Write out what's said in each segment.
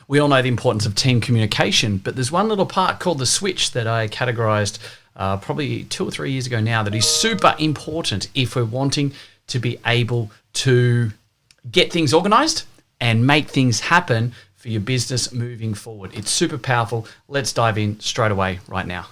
We all know the importance of team communication, but there's one little part called the switch that I categorized probably 2 or 3 years ago now that is super important if we're wanting to be able to get things organized and make things happen for your business moving forward. It's super powerful. Let's dive in straight away right now.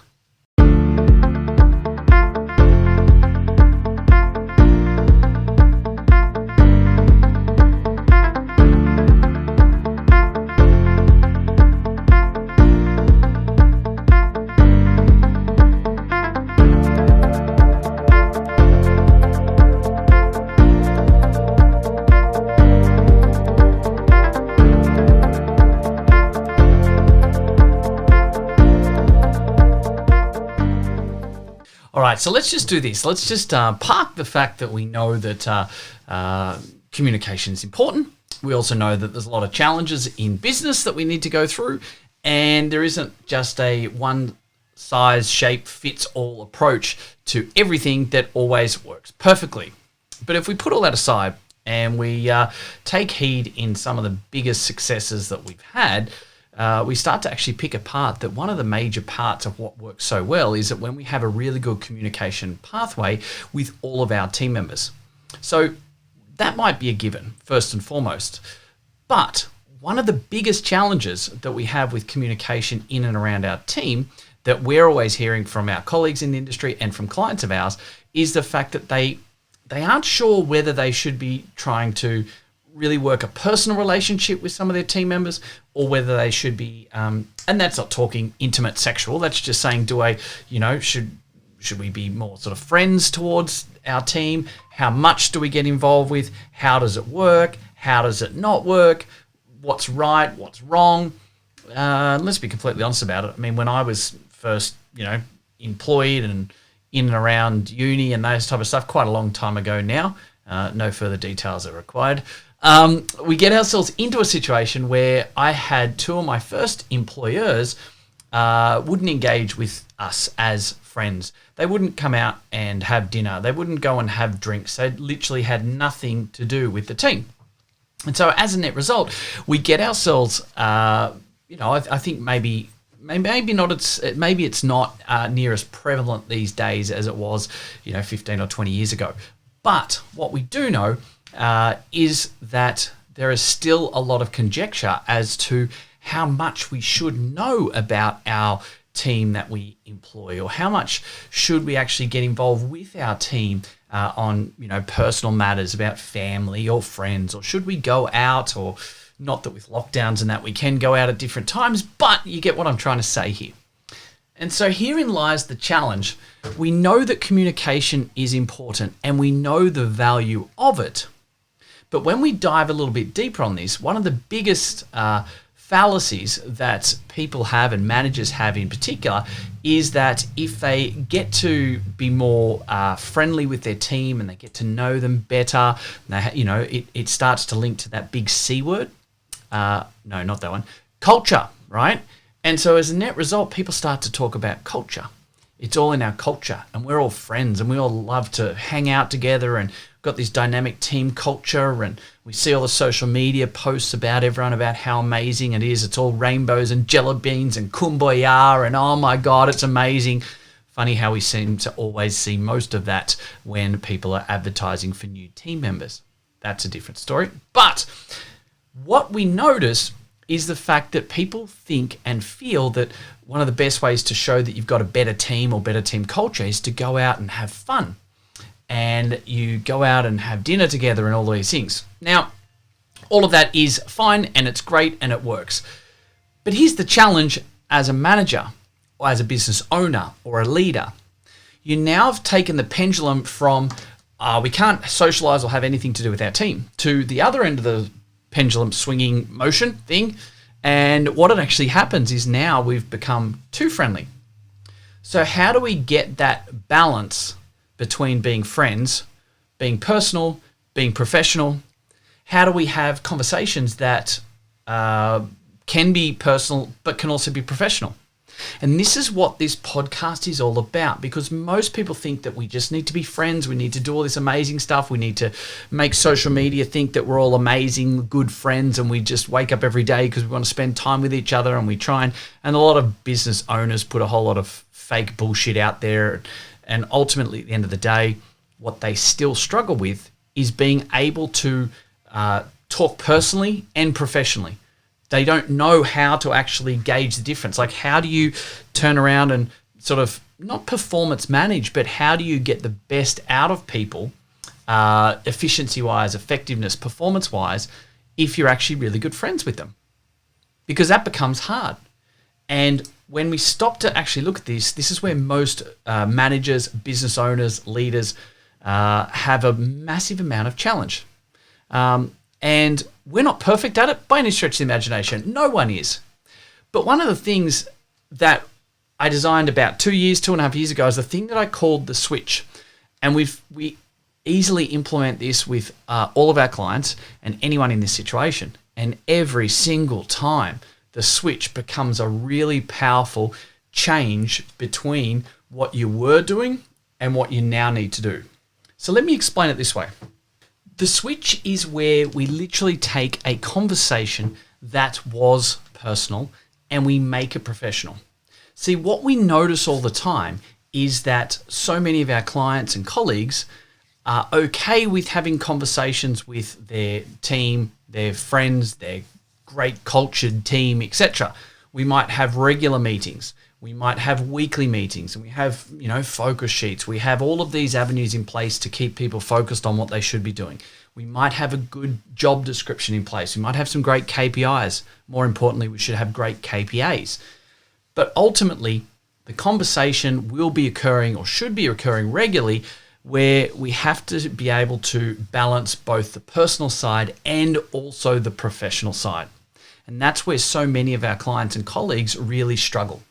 All right, so let's just do this. Let's just park the fact that we know that communication is important. We also know that there's a lot of challenges in business that we need to go through, and there isn't just a one-size-shape-fits-all approach to everything that always works perfectly. But if we put all that aside and we take heed in some of the biggest successes that we've had, we start to actually pick apart that one of the major parts of what works so well is that when we have a really good communication pathway with all of our team members. So that might be a given, first and foremost. But one of the biggest challenges that we have with communication in and around our team that we're always hearing from our colleagues in the industry and from clients of ours is the fact that they aren't sure whether they should be trying to really work a personal relationship with some of their team members, or whether they should be, and that's not talking intimate sexual, that's just saying, should we be more sort of friends towards our team? How much do we get involved with? How does it work? How does it not work? What's right? What's wrong? Let's be completely honest about it. I mean, when I was first, employed and in and around uni and those type of stuff, quite a long time ago now, no further details are required. We get ourselves into a situation where I had 2 of my first employers wouldn't engage with us as friends. They wouldn't come out and have dinner. They wouldn't go and have drinks. They literally had nothing to do with the team. And so as a net result, we get ourselves, I think maybe it's not near as prevalent these days as it was, 15 or 20 years ago. But what we do know is that there is still a lot of conjecture as to how much we should know about our team that we employ, or how much should we actually get involved with our team on personal matters about family or friends, or should we go out, or not that with lockdowns and that we can go out at different times, but you get what I'm trying to say here. And so herein lies the challenge. We know that communication is important and we know the value of it. But when we dive a little bit deeper on this, one of the biggest fallacies that people have, and managers have in particular, is that if they get to be more friendly with their team and they get to know them better, it starts to link to that big C word. No, not that one. Culture, right? And so as a net result, people start to talk about culture. It's all in our culture, and we're all friends, and we all love to hang out together, and got this dynamic team culture, and we see all the social media posts about everyone about how amazing it is. It's all rainbows and jelly beans and kumbaya, and oh my God, it's amazing. Funny how we seem to always see most of that when people are advertising for new team members. That's a different story. But what we notice is the fact that people think and feel that one of the best ways to show that you've got a better team or better team culture is to go out and have fun. And you go out and have dinner together and all these things. Now, all of that is fine and it's great and it works. But here's the challenge as a manager or as a business owner or a leader. You now have taken the pendulum from we can't socialize or have anything to do with our team to the other end of the pendulum swinging motion thing. And what it actually happens is now we've become too friendly. So how do we get that balance between being friends, being personal, being professional? How do we have conversations that can be personal but can also be professional? And this is what this podcast is all about, because most people think that we just need to be friends. We need to do all this amazing stuff. We need to make social media think that we're all amazing, good friends, and we just wake up every day because we want to spend time with each other, and we try and a lot of business owners put a whole lot of fake bullshit out there. And ultimately, at the end of the day, what they still struggle with is being able to talk personally and professionally. They don't know how to actually gauge the difference. Like, how do you turn around and sort of not performance manage, but how do you get the best out of people, efficiency-wise, effectiveness, performance-wise, if you're actually really good friends with them? Because that becomes hard. And when we stop to actually look at this is where most managers, business owners, leaders have a massive amount of challenge. And we're not perfect at it by any stretch of the imagination. No one is. But one of the things that I designed about 2.5 years ago is the thing that I called the switch. And we easily implement this with all of our clients and anyone in this situation. And every single time, the switch becomes a really powerful change between what you were doing and what you now need to do. So let me explain it this way. The switch is where we literally take a conversation that was personal and we make it professional. See, what we notice all the time is that so many of our clients and colleagues are okay with having conversations with their team, their friends, their great cultured team, etc. We might have regular meetings. We might have weekly meetings, and we have, focus sheets. We have all of these avenues in place to keep people focused on what they should be doing. We might have a good job description in place. We might have some great KPIs. More importantly, we should have great KPAs. But ultimately, the conversation will be occurring or should be occurring regularly, where we have to be able to balance both the personal side and also the professional side. And that's where so many of our clients and colleagues really struggle.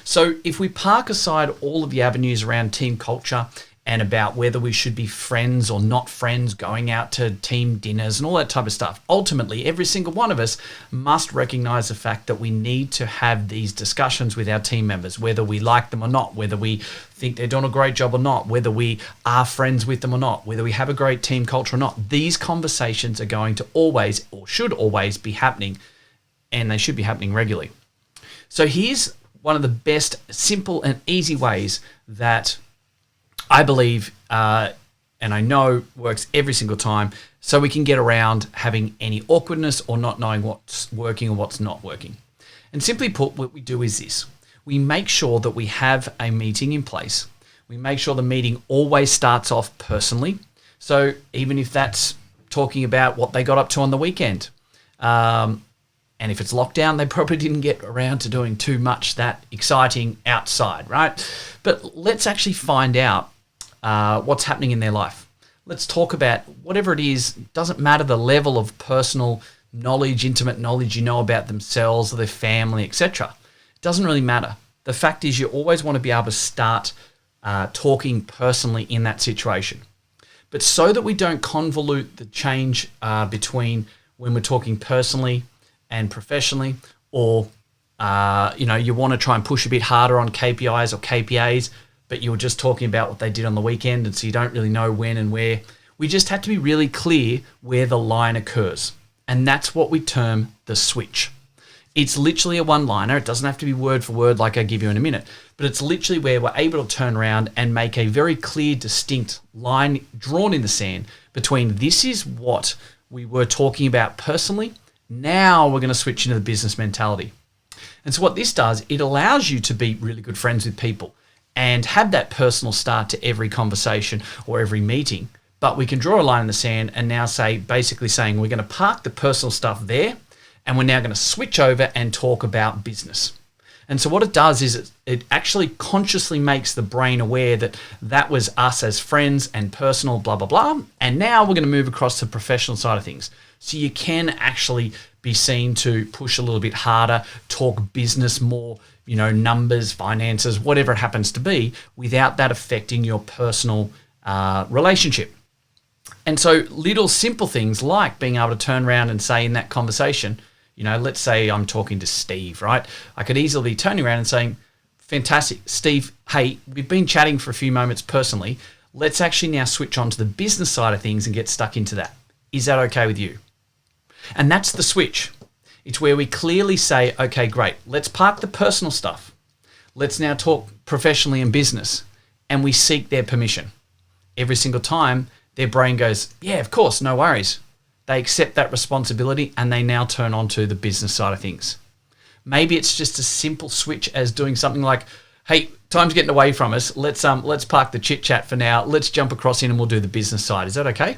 So if we park aside all of the avenues around team culture and about whether we should be friends or not friends, going out to team dinners and all that type of stuff, ultimately every single one of us must recognize the fact that we need to have these discussions with our team members, whether we like them or not, whether we think they're doing a great job or not, whether we are friends with them or not, whether we have a great team culture or not. These conversations are going to always or should always be happening, and they should be happening regularly. So here's one of the best, simple and easy ways that I believe, and I know works every single time, so we can get around having any awkwardness or not knowing what's working or what's not working. And simply put, what we do is this. We make sure that we have a meeting in place. We make sure the meeting always starts off personally. So even if that's talking about what they got up to on the weekend, and if it's lockdown, they probably didn't get around to doing too much that exciting outside, right? But let's actually find out what's happening in their life. Let's talk about whatever it is. Doesn't matter the level of personal knowledge, intimate knowledge you know about themselves or their family, etc. It doesn't really matter. The fact is, you always want to be able to start talking personally in that situation. But so that we don't convolute the change between when we're talking personally and professionally, or you want to try and push a bit harder on KPIs or KPAs, but you're just talking about what they did on the weekend, and so you don't really know when and where. We just have to be really clear where the line occurs, and that's what we term the switch. It's literally a one-liner. It doesn't have to be word for word like I give you in a minute, but it's literally where we're able to turn around and make a very clear, distinct line drawn in the sand between this is what we were talking about personally. Now we're going to switch into the business mentality. And so what this does, it allows you to be really good friends with people and have that personal start to every conversation or every meeting. But we can draw a line in the sand and now basically saying we're going to park the personal stuff there, and we're now going to switch over and talk about business. And so what it does is it actually consciously makes the brain aware that that was us as friends and personal, blah, blah, blah. And now we're going to move across to the professional side of things. So you can actually be seen to push a little bit harder, talk business more, numbers, finances, whatever it happens to be, without that affecting your personal relationship. And so little simple things like being able to turn around and say in that conversation, let's say I'm talking to Steve, right? I could easily be turning around and saying, fantastic. Steve, hey, we've been chatting for a few moments personally. Let's actually now switch on to the business side of things and get stuck into that. Is that okay with you? And that's the switch. It's where we clearly say, okay, great, let's park the personal stuff. Let's now talk professionally and business. And we seek their permission. Every single time, their brain goes, yeah, of course, no worries. They accept that responsibility and they now turn on to the business side of things. Maybe it's just a simple switch as doing something like, hey, time's getting away from us. Let's park the chit chat for now. Let's jump across in and we'll do the business side. Is that okay?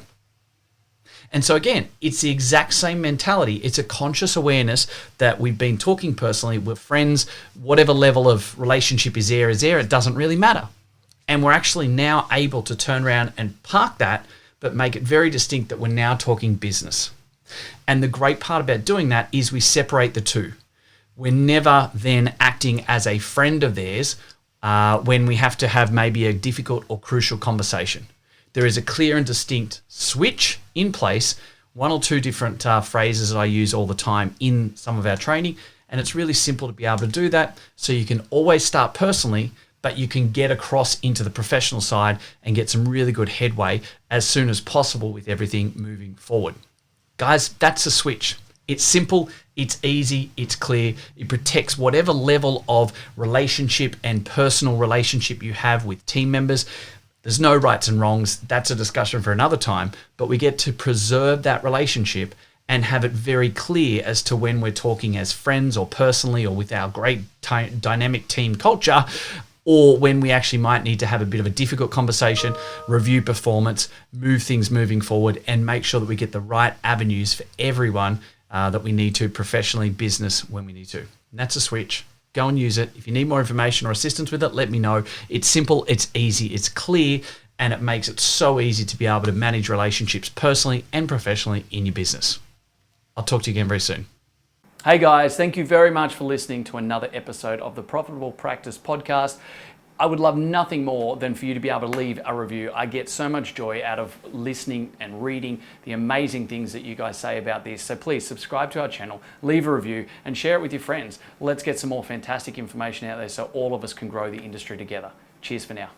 And so again, it's the exact same mentality. It's a conscious awareness that we've been talking personally with friends, whatever level of relationship is there, it doesn't really matter. And we're actually now able to turn around and park that, but make it very distinct that we're now talking business. And the great part about doing that is we separate the two. We're never then acting as a friend of theirs when we have to have maybe a difficult or crucial conversation. There is a clear and distinct switch in place, one or two different phrases that I use all the time in some of our training. And it's really simple to be able to do that. So you can always start personally, but you can get across into the professional side and get some really good headway as soon as possible with everything moving forward. Guys, that's a switch. It's simple, it's easy, it's clear. It protects whatever level of relationship and personal relationship you have with team members. There's no rights and wrongs. That's a discussion for another time, but we get to preserve that relationship and have it very clear as to when we're talking as friends or personally or with our great dynamic team culture, or when we actually might need to have a bit of a difficult conversation, review performance, move things moving forward, and make sure that we get the right avenues for everyone that we need to professionally, business when we need to. And that's a switch. Go and use it. If you need more information or assistance with it, let me know. It's simple, it's easy, it's clear, and it makes it so easy to be able to manage relationships personally and professionally in your business. I'll talk to you again very soon. Hey guys, thank you very much for listening to another episode of the Profitable Practice Podcast. I would love nothing more than for you to be able to leave a review. I get so much joy out of listening and reading the amazing things that you guys say about this. So please subscribe to our channel, leave a review, and share it with your friends. Let's get some more fantastic information out there so all of us can grow the industry together. Cheers for now.